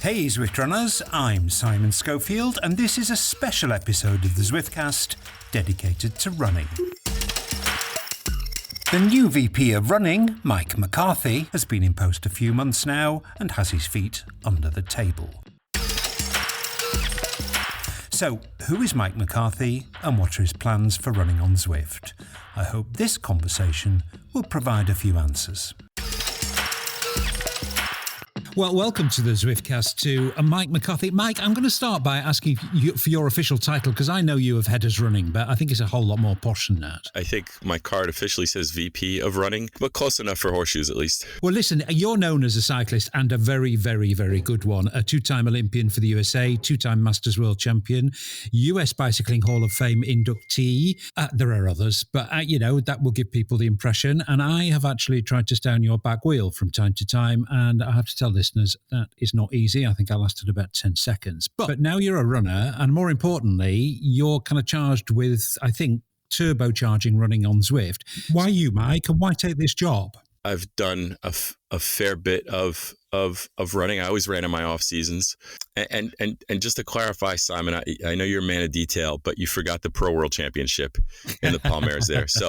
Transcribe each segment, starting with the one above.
Hey Zwift Runners, I'm Simon Schofield and this is a special episode of the Zwiftcast dedicated to running. The new VP of Running, Mike McCarthy, has been in post a few months now and has his feet under the table. So, who is Mike McCarthy and what are his plans for running on Zwift? I hope this conversation will provide a few answers. Well, welcome to the Zwiftcast to Mike McCarthy. Mike, I'm going to start by asking you for your official title, because I know you have head us running, but I think it's a whole lot more posh than that. I think my card officially says VP of running, but close enough for horseshoes at least. Well, listen, you're known as a cyclist and a very, very, very good one. A two-time Olympian for the USA, two-time Masters World Champion, US Bicycling Hall of Fame inductee. There are others, but, that will give people the impression. And I have actually tried to stay on your back wheel from time to time, and I have to tell listeners that is not easy. I think I lasted about 10 seconds. But now you're a runner, and more importantly, you're kind of charged with, I think, turbocharging running on Zwift. Why you, Mike, and why take this job? I've done a fair bit of running. I always ran in my off seasons. And just to clarify, Simon, I know you're a man of detail, but you forgot the Pro World Championship in the Palmares there. So,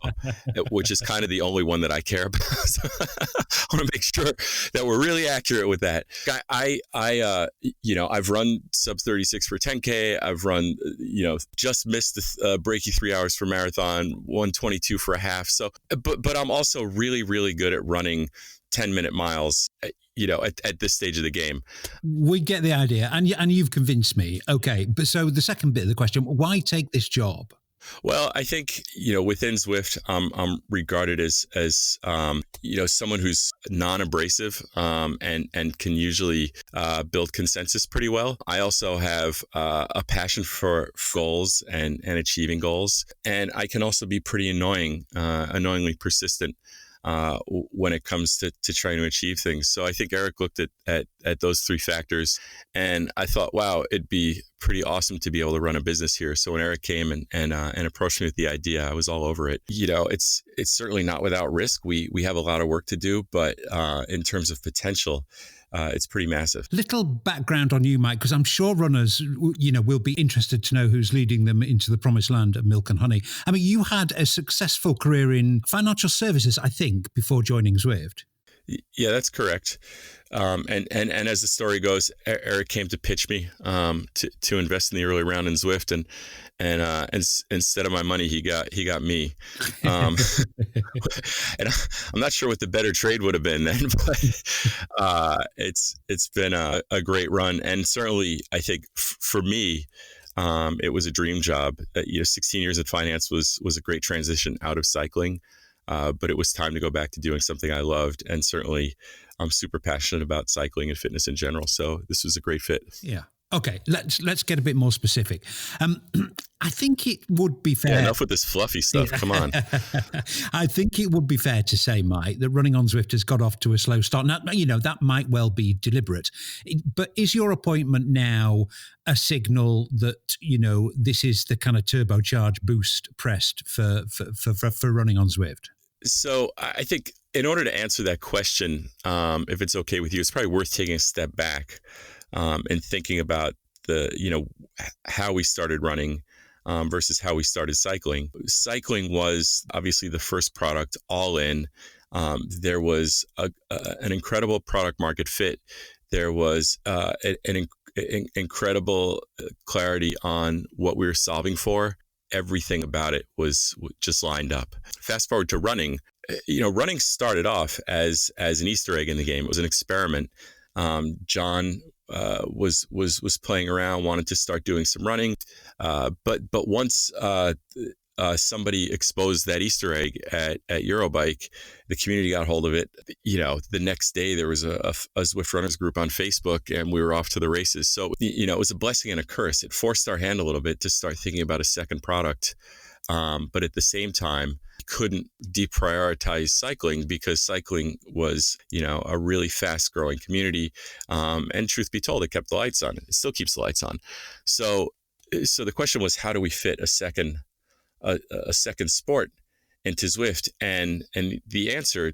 which is kind of the only one that I care about. So I want to make sure that we're really accurate with that. I've run sub 36 for 10K. I've run, just missed the breaky 3 hours for marathon, 122 for a half. So, but I'm also really, really good at running 10-minute miles, at this stage of the game. We get the idea, and you've convinced me. Okay, but so the second bit of the question, why take this job? Well, I think, within Zwift, I'm regarded as someone who's non-abrasive and can usually build consensus pretty well. I also have a passion for goals and achieving goals. And I can also be pretty annoyingly persistent when it comes to trying to achieve things. So I think Eric looked at those three factors, and I thought, wow, it'd be pretty awesome to be able to run a business here. So when Eric came and approached me with the idea, I was all over it. It's certainly not without risk. We have a lot of work to do, but in terms of potential, it's pretty massive. Little background on you, Mike, because I'm sure runners, will be interested to know who's leading them into the promised land of milk and honey. I mean, you had a successful career in financial services, I think, before joining Zwift. Yeah, that's correct. And as the story goes, Eric came to pitch me to invest in the early round in Zwift, and instead of my money, he got me. And I'm not sure what the better trade would have been then, but it's been a great run, and certainly I think for me, it was a dream job. 16 years in finance was a great transition out of cycling. But it was time to go back to doing something I loved. And certainly I'm super passionate about cycling and fitness in general. So this was a great fit. Yeah. Okay. Let's get a bit more specific. I think it would be fair. Yeah, enough with this fluffy stuff. Come on. I think it would be fair to say, Mike, that running on Zwift has got off to a slow start. Now, that might well be deliberate. But is your appointment now a signal that, this is the kind of turbocharged boost pressed for running on Zwift? So I think in order to answer that question, if it's okay with you, it's probably worth taking a step back and thinking about how we started running versus how we started cycling. Cycling was obviously the first product all in. There was an incredible product market fit. There was an incredible clarity on what we were solving for. Everything about it was just lined up. Fast forward to running. Running started off as an Easter egg in the game. It was an experiment. John was playing around, wanted to start doing some running, but once somebody exposed that Easter egg at Eurobike, the community got hold of it. The next day there was a Zwift runners group on Facebook, and we were off to the races. So it was a blessing and a curse. It forced our hand a little bit to start thinking about a second product, but at the same time, couldn't deprioritize cycling because cycling was, a really fast growing community. And truth be told, it kept the lights on. It still keeps the lights on. So the question was, how do we fit a second sport into Zwift? And the answer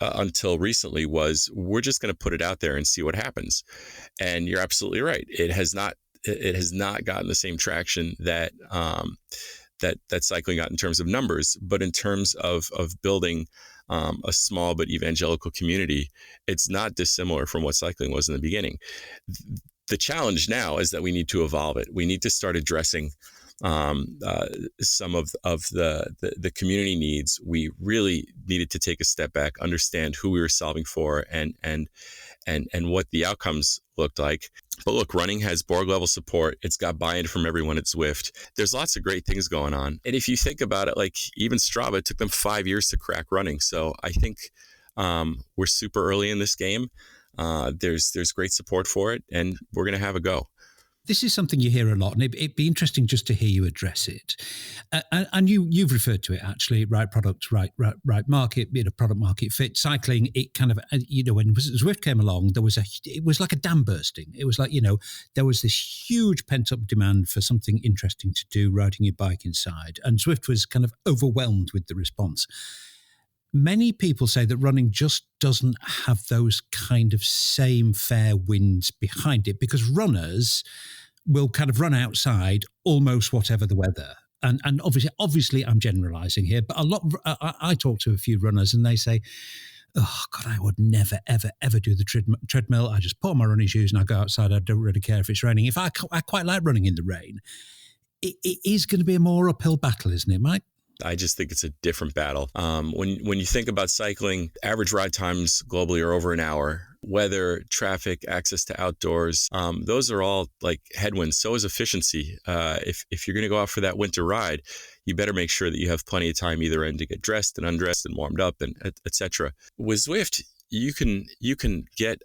until recently was we're just going to put it out there and see what happens. And you're absolutely right. It has not gotten the same traction that that cycling got in terms of numbers, but in terms of building a small but evangelical community, it's not dissimilar from what cycling was in the beginning. The challenge now is that we need to evolve it. We need to start addressing some of the community needs. We really needed to take a step back, understand who we were solving for, and what the outcomes looked like. But look, running has board level support. It's got buy-in from everyone at Zwift. There's lots of great things going on. And if you think about it, like even Strava, it took them 5 years to crack running. So I think we're super early in this game. There's great support for it, and we're going to have a go. This is something you hear a lot, and it'd be interesting just to hear you address it. And you've referred to it actually: right product, right market, product market fit. Cycling, it kind of, when Zwift came along, it was like a dam bursting. It was like there was this huge pent up demand for something interesting to do, riding your bike inside, and Zwift was kind of overwhelmed with the response. Many people say that running just doesn't have those kind of same fair winds behind it, because runners will kind of run outside almost whatever the weather. And obviously I'm generalizing here, but I talk to a few runners and they say, oh God, I would never, ever, ever do the treadmill. I just put on my running shoes and I go outside. I don't really care if it's raining. I quite like running in the rain. It is going to be a more uphill battle, isn't it, Mike? I just think it's a different battle. When you think about cycling, average ride times globally are over an hour. Weather, traffic, access to outdoors, those are all like headwinds. So is efficiency. If you're going to go out for that winter ride, you better make sure that you have plenty of time either end to get dressed and undressed and warmed up and etc. With Zwift, you can get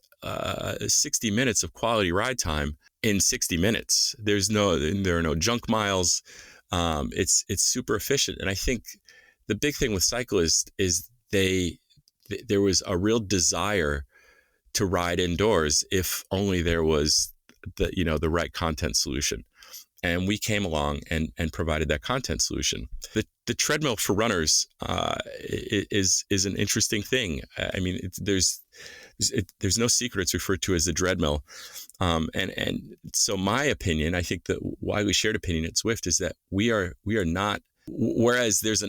60 minutes of quality ride time in 60 minutes. There are no junk miles. It's super efficient. And I think the big thing with cyclists is there was a real desire to ride indoors if only there was the right content solution. And we came along and provided that content solution. The treadmill for runners is an interesting thing. I mean, there's no secret. It's referred to as the treadmill. And so my opinion, I think that widely shared opinion at Zwift is that we are not, whereas there's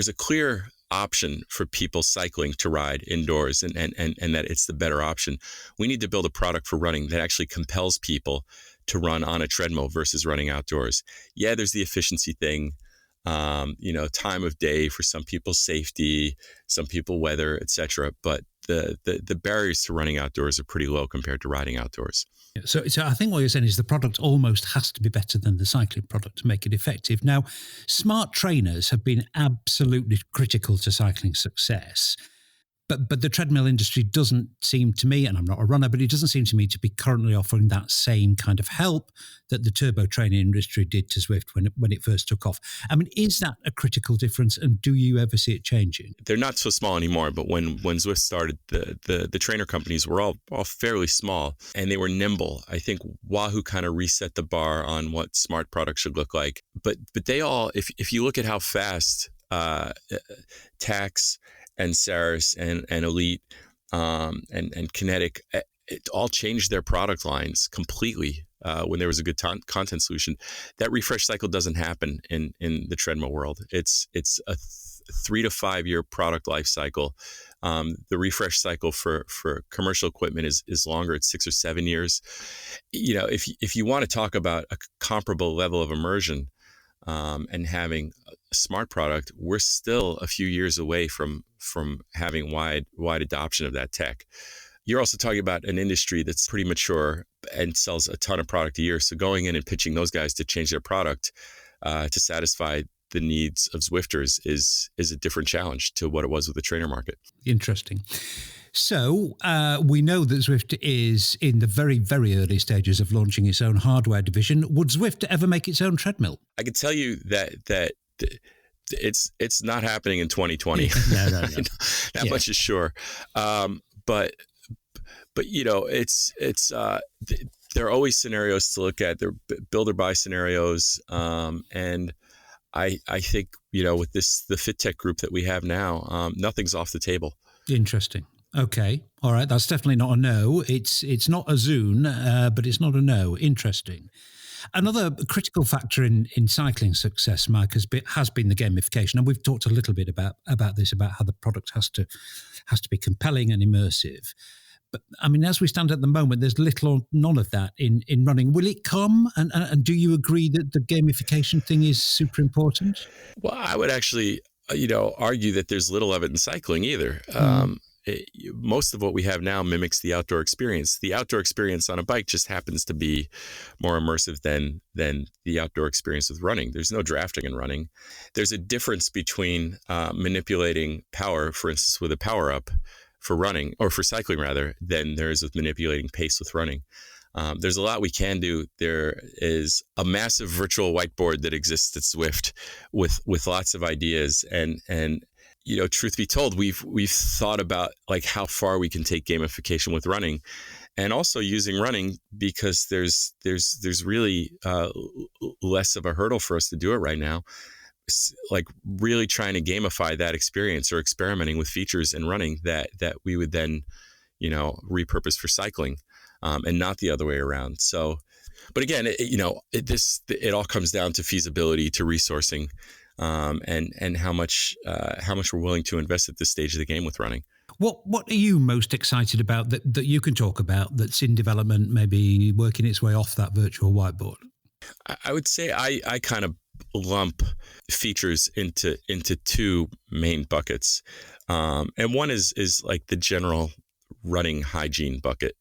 a clear option for people cycling to ride indoors and that it's the better option. We need to build a product for running that actually compels people to run on a treadmill versus running outdoors. Yeah, there's the efficiency thing, time of day for some people, safety, some people weather, etc. But the barriers to running outdoors are pretty low compared to riding outdoors. So I think what you're saying is the product almost has to be better than the cycling product to make it effective. Now, smart trainers have been absolutely critical to cycling success. But the treadmill industry doesn't seem to me, and I'm not a runner, but it doesn't seem to me to be currently offering that same kind of help that the turbo training industry did to Zwift when it first took off. I mean, is that a critical difference, and do you ever see it changing? They're not so small anymore, but when Zwift started, the trainer companies were all fairly small, and they were nimble. I think Wahoo kind of reset the bar on what smart products should look like. But they all, if you look at how fast Tax and Saris and Elite and Kinetic, it all changed their product lines completely when there was a good content solution. That refresh cycle doesn't happen in the treadmill world. It's a 3 to 5 year product life cycle. The refresh cycle for commercial equipment is longer. It's 6 or 7 years. If you want to talk about a comparable level of immersion and having a smart product, we're still a few years away from having wide adoption of that tech. You're also talking about an industry that's pretty mature and sells a ton of product a year. So going in and pitching those guys to change their product to satisfy the needs of Zwifters is a different challenge to what it was with the trainer market. Interesting. So we know that Zwift is in the very, very early stages of launching its own hardware division. Would Zwift ever make its own treadmill? I can tell you that it's not happening in 2020. No. That much is sure. But it's there are always scenarios to look at. They're build or buy scenarios, and I think with the FitTech group that we have now, nothing's off the table. Interesting. Okay. All right. That's definitely not a no. It's not a Zune, but it's not a no. Interesting. Another critical factor in cycling success, Mike, has been the gamification, and we've talked a little bit about this, about how the product has to be compelling and immersive. But I mean, as we stand at the moment, there's little or none of that in running. Will it come? And do you agree that the gamification thing is super important? Well, I would actually, argue that there's little of it in cycling either. Most of what we have now mimics the outdoor experience. The outdoor experience on a bike just happens to be more immersive than the outdoor experience with running. There's no drafting in running. There's a difference between manipulating power, for instance, with a power up for running, or for cycling rather, than there is with manipulating pace with running. There's a lot we can do. There is a massive virtual whiteboard that exists at Zwift with lots of ideas, and truth be told, we've thought about like how far we can take gamification with running, and also using running, because there's really less of a hurdle for us to do it right now. Like really trying to gamify that experience, or experimenting with features in running that we would then repurpose for cycling, and not the other way around. So, but again, it all comes down to feasibility, to resourcing, and how much we're willing to invest at this stage of the game with running. What are you most excited about that you can talk about, that's in development, maybe working its way off that virtual whiteboard? I would say I kind of lump features into two main buckets, and one is like the general running hygiene bucket.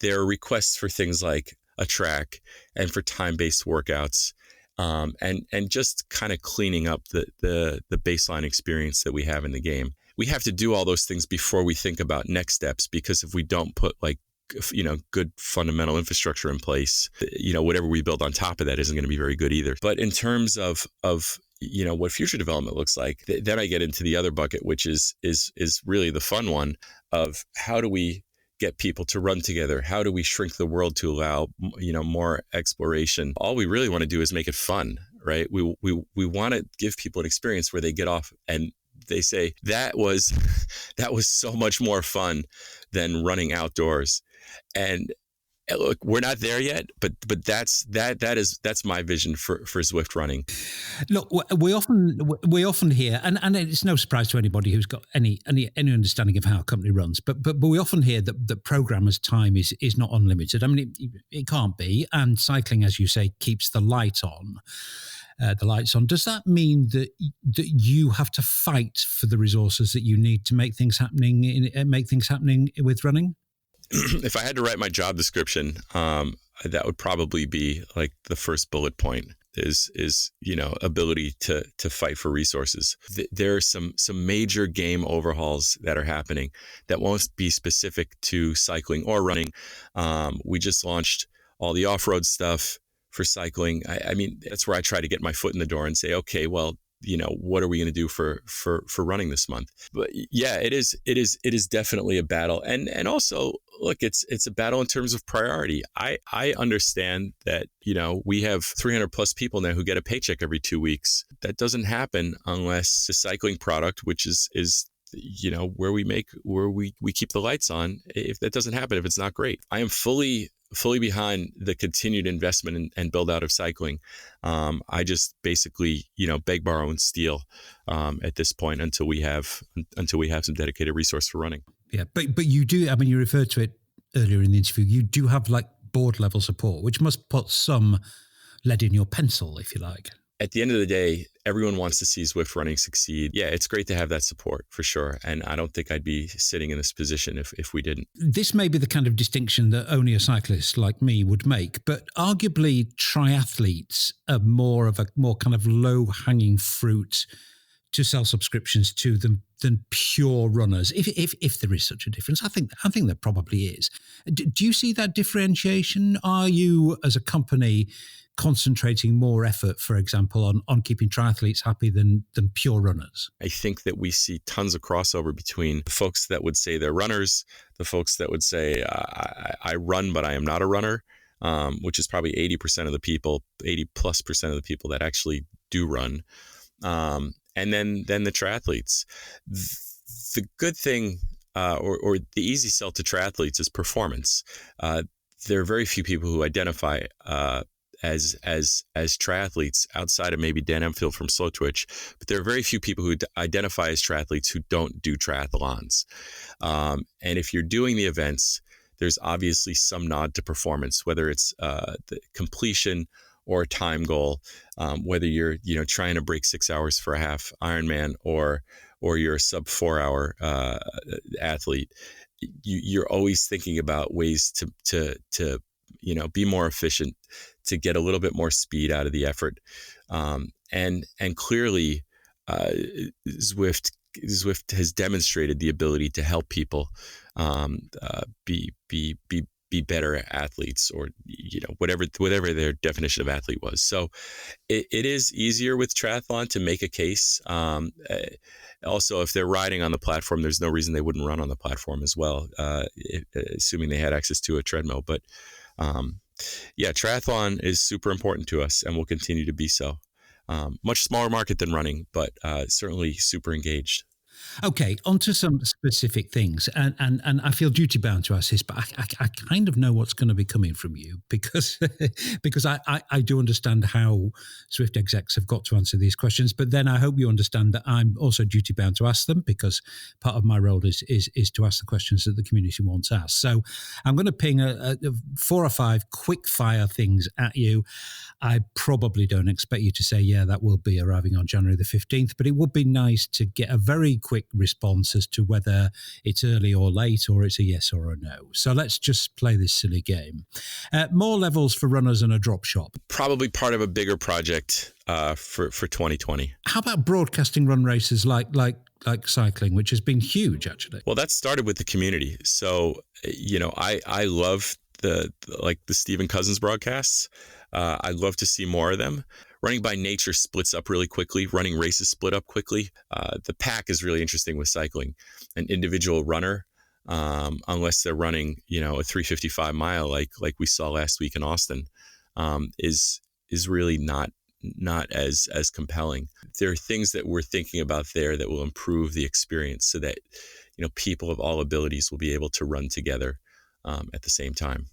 There are requests for things like a track and for time-based workouts, and just kind of cleaning up the baseline experience that we have in the game. We have to do all those things before we think about next steps, because if we don't put good fundamental infrastructure in place, whatever we build on top of that isn't going to be very good either. But in terms of what future development looks like, then I get into the other bucket, which is really the fun one of how do we get people to run together? How do we shrink the world to allow more exploration? All we really want to do is make it fun, right? We want to give people an experience where they get off and they say that was so much more fun than running outdoors. And look, we're not there yet, but that's my vision for Zwift running. Look, we often hear, and it's no surprise to anybody who's got any understanding of how a company runs, but we often hear that the programmer's time is not unlimited. I mean, it can't be, and cycling, as you say, keeps the lights on. Does that mean that you have to fight for the resources that you need to make things happening with running? If I had to write my job description, that would probably be like the first bullet point is ability to fight for resources. There are some major game overhauls that are happening that won't be specific to cycling or running. We just launched all the off-road stuff for cycling. I mean, that's where I try to get my foot in the door and say, okay, well, what are we going to do for running this month? But yeah, it is definitely a battle. And also, look, it's a battle in terms of priority. I understand that, we have 300 plus people now who get a paycheck every 2 weeks. That doesn't happen unless the cycling product, which is where we keep the lights on. If that doesn't happen, if it's not great, I am fully behind the continued investment and build out of cycling. I just basically, beg, borrow, and steal at this point until we have some dedicated resource for running. Yeah, but you do. I mean, you referred to it earlier in the interview. You do have like board level support, which must put some lead in your pencil, if you like. At the end of the day, everyone wants to see Zwift running succeed. Yeah, it's great to have that support for sure. And I don't think I'd be sitting in this position if we didn't. This may be the kind of distinction that only a cyclist like me would make, but arguably triathletes are more kind of low-hanging fruit to sell subscriptions to them than pure runners, if there is such a difference. I think there probably is. Do you see that differentiation? Are you, as a company, concentrating more effort, for example, on keeping triathletes happy than pure runners? I think that we see tons of crossover between the folks that would say they're runners, the folks that would say, I run, but I am not a runner, which is probably 80% of the people, 80+% of the people that actually do run. And then the triathletes. The good thing or the easy sell to triathletes is performance. There are very few people who identify as triathletes outside of maybe Dan Emfield from Slow Twitch, but there are very few people who identify as triathletes who don't do triathlons. And if you're doing the events, there's obviously some nod to performance, whether it's the completion or a time goal, whether you're trying to break 6 hours for a half Ironman or you're a sub 4 hour athlete. You're always thinking about ways to be more efficient, to get a little bit more speed out of the effort, and clearly Zwift has demonstrated the ability to help people be better athletes, or whatever their definition of athlete was. So it is easier with triathlon to make a case. Also, if they're riding on the platform, there's no reason they wouldn't run on the platform as well, assuming they had access to a treadmill. But triathlon is super important to us and will continue to be so. Much smaller market than running, but certainly super engaged. Okay, onto some specific things, and I feel duty bound to ask this, but I kind of know what's going to be coming from you, because I do understand how Zwift execs have got to answer these questions, but then I hope you understand that I'm also duty bound to ask them, because part of my role is to ask the questions that the community wants asked. So I'm going to ping a 4 or 5 quick fire things at you. I probably don't expect you to say, yeah, that will be arriving on January the 15th, but it would be nice to get a very quick response as to whether it's early or late, or it's a yes or a no. So let's just play this silly game. More levels for runners and a drop shop. Probably part of a bigger project for 2020. How about broadcasting run races like cycling, which has been huge, actually? Well, that started with the community. So, I love the Stephen Cousins broadcasts. I'd love to see more of them. Running by nature splits up really quickly. Running races split up quickly. The pack is really interesting with cycling. An individual runner, unless they're running, a 355 mile like we saw last week in Austin, is really not as compelling. There are things that we're thinking about there that will improve the experience, so that people of all abilities will be able to run together at the same time.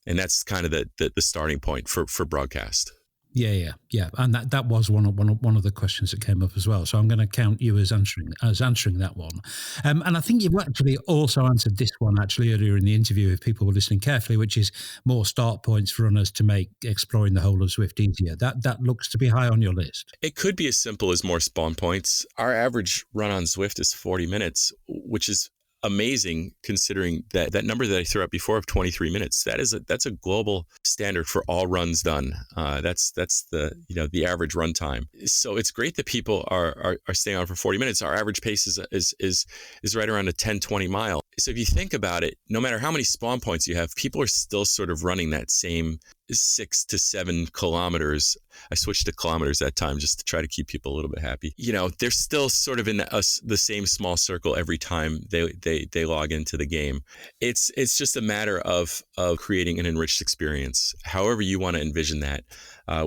And that's kind of the starting point for broadcast. Yeah. And that was one of the questions that came up as well. So I'm going to count you as answering that one. And I think you've actually also answered this one actually earlier in the interview, if people were listening carefully, which is more start points for runners to make exploring the whole of Zwift easier. That looks to be high on your list. It could be as simple as more spawn points. Our average run on Zwift is 40 minutes, which is amazing considering that number that I threw out before of 23 minutes. That's a global standard for all runs done. That's the average run time. So it's great that people are staying on for 40 minutes. Our average pace is right around a 10-20 mile. So if you think about it, no matter how many spawn points you have, people are still sort of running that same 6 to 7 kilometers. I switched to kilometers that time just to try to keep people a little bit happy. They're still sort of in the same small circle every time they log into the game. It's just a matter of creating an enriched experience. However you want to envision that.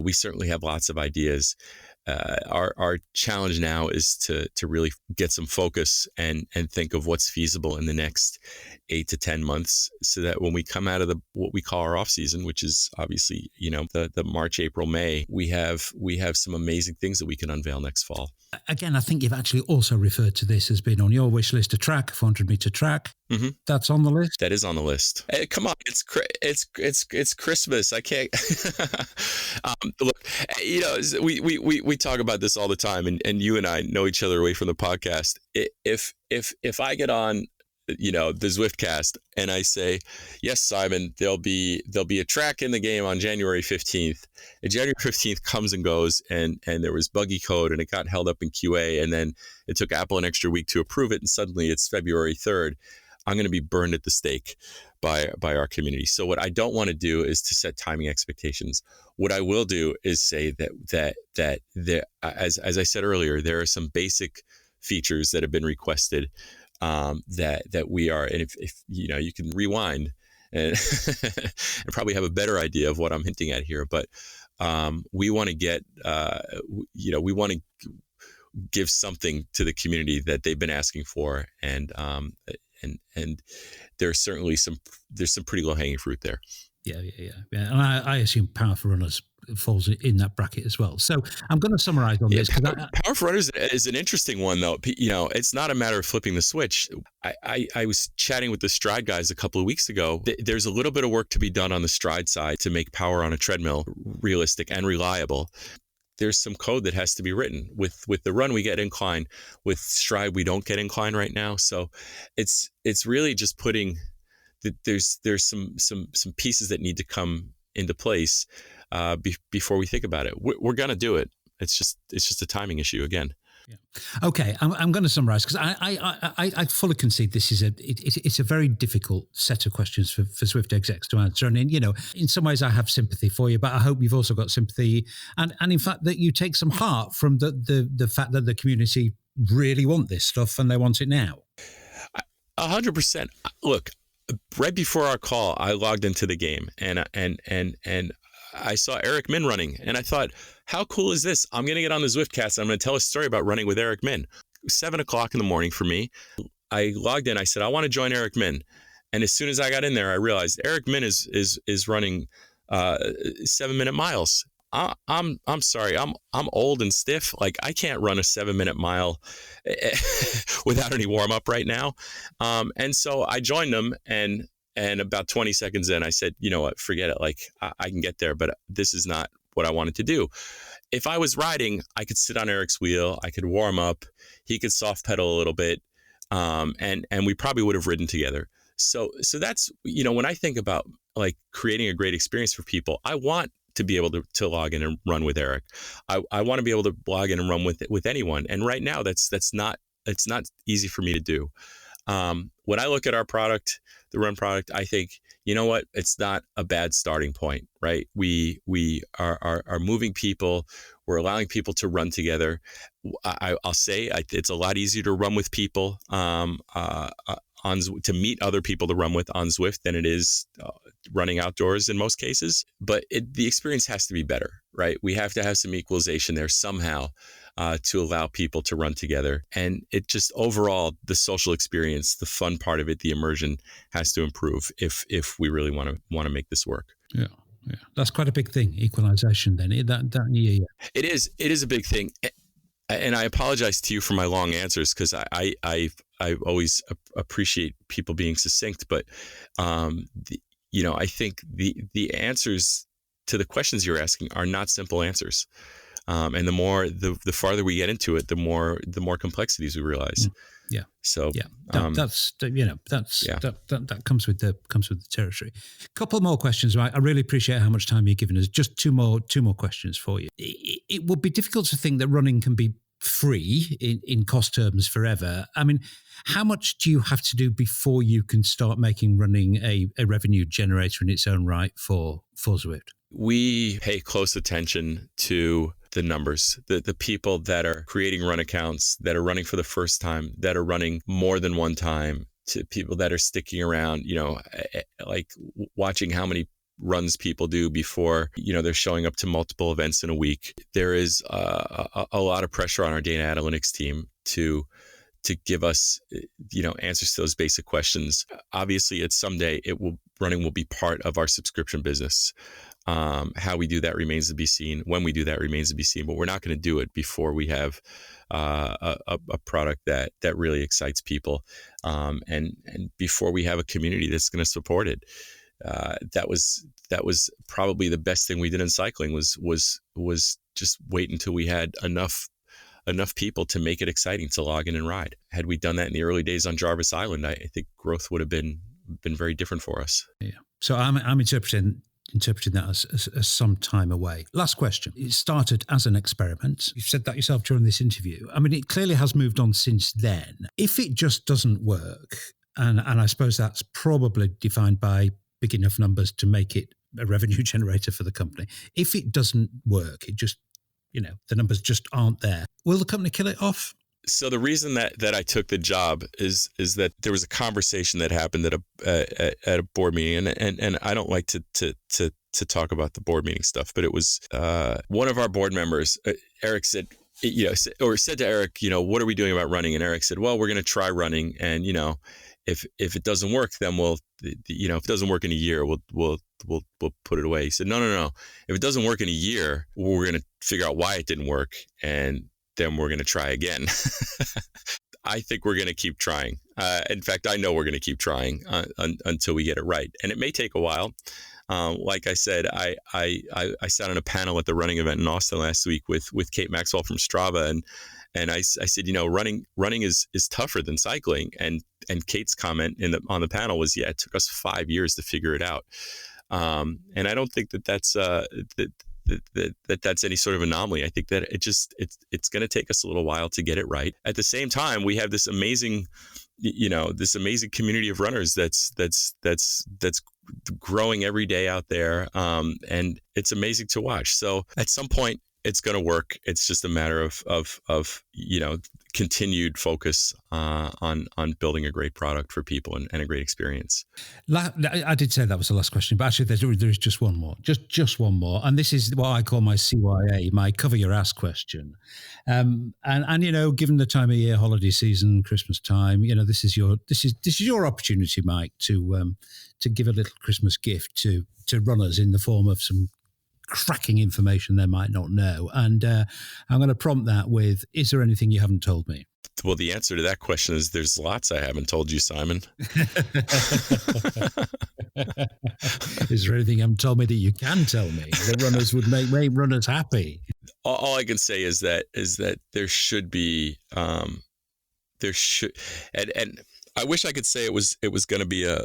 We certainly have lots of ideas. Our challenge now is to really get some focus and think of what's feasible in the next 8 to 10 months, so that when we come out of what we call our off season, which is obviously the March, April, May, we have some amazing things that we can unveil next fall. Again, I think you've actually also referred to this as being on your wish list, a 400-meter track. Mm-hmm. That's on the list. That is on the list. Hey, come on, it's Christmas. I can't. Look, we talk about this all the time, and you and I know each other away from the podcast. If I get on the Zwiftcast and I say, yes, Simon, there'll be a track in the game on January 15th. And January 15th comes and goes, and there was buggy code, and it got held up in QA, and then it took Apple an extra week to approve it, and suddenly it's February 3rd. I'm going to be burned at the stake by our community. So what I don't want to do is to set timing expectations. What I will do is say that as I said earlier, there are some basic features that have been requested that we are, and if you can rewind and, and probably have a better idea of what I'm hinting at here, but we want to get we want to give something to the community that they've been asking for, and and there's some pretty low hanging fruit there. Yeah. And I assume Power for Runners falls in that bracket as well. So I'm going to summarize on this. Power for Runners is an interesting one, though. It's not a matter of flipping the switch. I was chatting with the Stride guys a couple of weeks ago. There's a little bit of work to be done on the Stride side to make power on a treadmill realistic and reliable. There's some code that has to be written. With the Run, we get incline. With Stride, we don't get incline right now. So it's really just putting there's some pieces that need to come into place before we think about it. We're going to do it. It's just a timing issue again. Yeah. Okay, I'm going to summarize because I fully concede this is it's a very difficult set of questions for Zwift execs to answer. And in some ways I have sympathy for you, but I hope you've also got sympathy and in fact that you take some heart from the fact that the community really want this stuff and they want it now. 100%. Look, right before our call, I logged into the game and I saw Eric Min running, and I thought, how cool is this? I'm going to get on the Zwiftcast. I'm going to tell a story about running with Eric Min. 7:00 in the morning for me. I logged in. I said, I want to join Eric Min. And as soon as I got in there, I realized Eric Min is running 7-minute miles. I'm sorry. I'm old and stiff. Like I can't run a 7-minute mile without any warm up right now. And so I joined them and about 20 seconds in, I said, you know what, forget it. Like I can get there, but this is not what I wanted to do. If I was riding, I could sit on Eric's wheel. I could warm up. He could soft pedal a little bit. And we probably would have ridden together. So that's, when I think about like creating a great experience for people, I want to be able to log in and run with Eric. I want to be able to log in and run with anyone. And right now it's not easy for me to do. When I look at our product, the Run product, I think, you know what, it's not a bad starting point, right? We are moving people. We're allowing people to run together. I'll say it's a lot easier to run with people to meet other people to run with on Zwift than it is running outdoors in most cases. But the experience has to be better, right? We have to have some equalization there somehow to allow people to run together. And it just overall, the social experience, the fun part of it, the immersion has to improve if we really want to make this work. Yeah. That's quite a big thing, equalization then. Yeah. It is a big thing. And I apologize to you for my long answers because I always appreciate people being succinct, but I think the answers to the questions you're asking are not simple answers. And the farther we get into it, the more complexities we realize. Yeah. So that comes with the territory. Couple more questions, right? I really appreciate how much time you've given us. Just two more questions for you. It would be difficult to think that running can be free in cost terms forever. I mean, how much do you have to do before you can start making running a revenue generator in its own right for Zwift? We pay close attention to the numbers, the people that are creating run accounts, that are running for the first time, that are running more than one time, to people that are sticking around, like watching how many runs people do before, they're showing up to multiple events in a week. There is a lot of pressure on our data analytics team to give us, answers to those basic questions. Obviously, someday running will be part of our subscription business. How we do that remains to be seen. When we do that remains to be seen. But we're not going to do it before we have a product that really excites people, and before we have a community that's going to support it. That was probably the best thing we did in cycling was just wait until we had enough people to make it exciting to log in and ride. Had we done that in the early days on Jarvis Island, I think growth would have been very different for us. Yeah. So I'm interpreting that as some time away. Last question. It started as an experiment. You've said that yourself during this interview. I mean, it clearly has moved on since then. If it just doesn't work, and I suppose that's probably defined by big enough numbers to make it a revenue generator for the company. If it doesn't work, it just, the numbers just aren't there. Will the company kill it off? So the reason that I took the job is that there was a conversation that happened at a board meeting, and I don't like to talk about the board meeting stuff, but it was one of our board members, Eric said to Eric, what are we doing about running? And Eric said, well, we're going to try running, and if it doesn't work, then if it doesn't work in a year, we'll put it away. He said, no. If it doesn't work in a year, we're going to figure out why it didn't work, and then we're going to try again. I think we're going to keep trying. In fact, I know we're going to keep trying until we get it right. And it may take a while. Like I said, I sat on a panel at the running event in Austin last week with Kate Maxwell from Strava, and I said, running is tougher than cycling. And Kate's comment on the panel was, yeah, it took us 5 years to figure it out. And I don't think that's that's any sort of anomaly. I think that it's going to take us a little while to get it right. At the same time, we have this amazing community of runners that's growing every day out there, and it's amazing to watch. So at some point, it's going to work. It's just a matter of continued focus on building a great product for people and a great experience. I did say that was the last question, but actually there is just one more, just one more, and this is what I call my CYA, my cover your ass question. And given the time of year, holiday season, Christmas time, this is your opportunity, Mike, to give a little Christmas gift to runners in the form of some cracking information they might not know. And I'm going to prompt that with, is there anything you haven't told me? Well, the answer to that question is there's lots I haven't told you, Simon. Is there anything you haven't told me that you can tell me that runners would make runners happy? All I can say is that there should be, and I wish I could say it was going to be a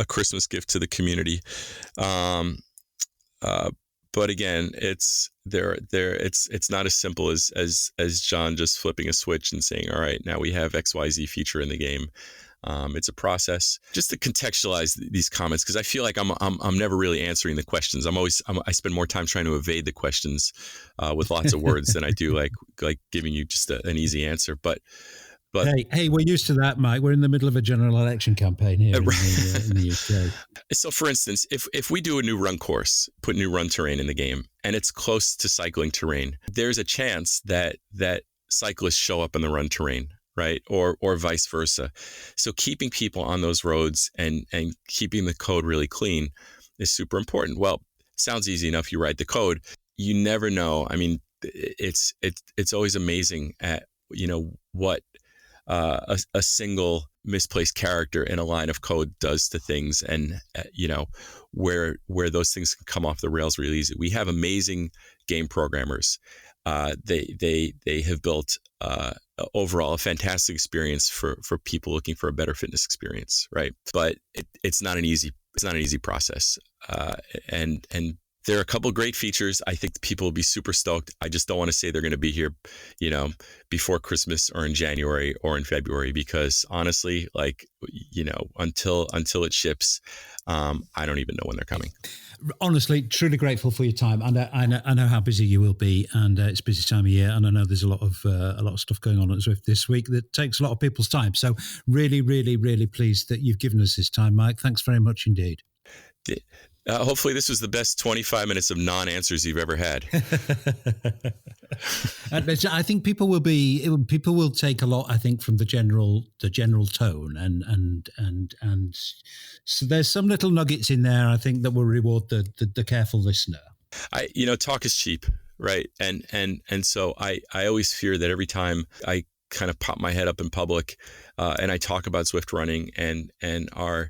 Christmas gift to the community. But again, it's not as simple as John just flipping a switch and saying, all right, now we have XYZ feature in the game. It's a process. Just to contextualize these comments, because I feel like I'm never really answering the questions. I spend more time trying to evade the questions with lots of words than I do like giving you just an easy answer. But hey, we're used to that, Mike. We're in the middle of a general election campaign here in the UK. So, for instance, if we do a new run course, put new run terrain in the game, and it's close to cycling terrain, there's a chance that cyclists show up in the run terrain, right? Or vice versa. So keeping people on those roads and keeping the code really clean is super important. Well, sounds easy enough. You write the code. You never know. I mean, it's always amazing at what a single misplaced character in a line of code does to things, and where those things can come off the rails really easy. We have amazing game programmers. They have built overall a fantastic experience for people looking for a better fitness experience, right? But it's not an easy process, and there are a couple of great features. I think people will be super stoked. I just don't want to say they're going to be here, before Christmas or in January or in February, because honestly, until it ships, I don't even know when they're coming. Honestly, truly grateful for your time, and I know how busy you will be, and it's a busy time of year, and I know there's a lot of stuff going on at Zwift this week that takes a lot of people's time. So really, really, really pleased that you've given us this time, Mike. Thanks very much indeed. Hopefully this was the best 25 minutes of non-answers you've ever had. I think people will take a lot, I think, from the general tone, and so there's some little nuggets in there, I think, that will reward the careful listener. Talk is cheap, right? And so I always fear that every time I kind of pop my head up in public and I talk about Zwift running and our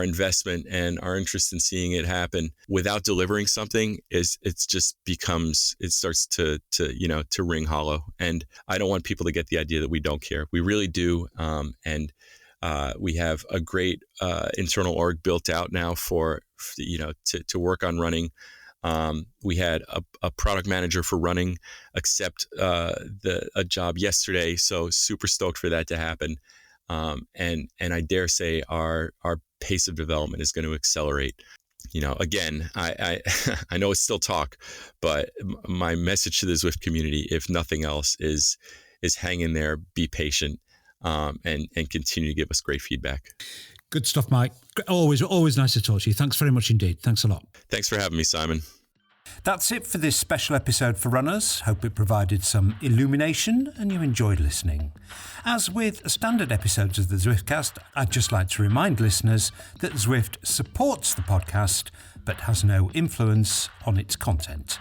investment and our interest in seeing it happen without delivering something, it starts to ring hollow. And I don't want people to get the idea that we don't care. We really do. And we have a great internal org built out now to work on running. We had a product manager for running accept a job yesterday. So super stoked for that to happen. And I dare say our pace of development is going to accelerate. Again, I know it's still talk, but my message to the Zwift community, if nothing else, is hang in there, be patient, and continue to give us great feedback. Good stuff, Mike. Always nice to talk to you. Thanks very much indeed. Thanks a lot. Thanks for having me, Simon. That's it for this special episode for runners. Hope it provided some illumination and you enjoyed listening. As with standard episodes of the Zwiftcast, I'd just like to remind listeners that Zwift supports the podcast but has no influence on its content.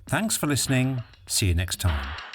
Thanks for listening. See you next time.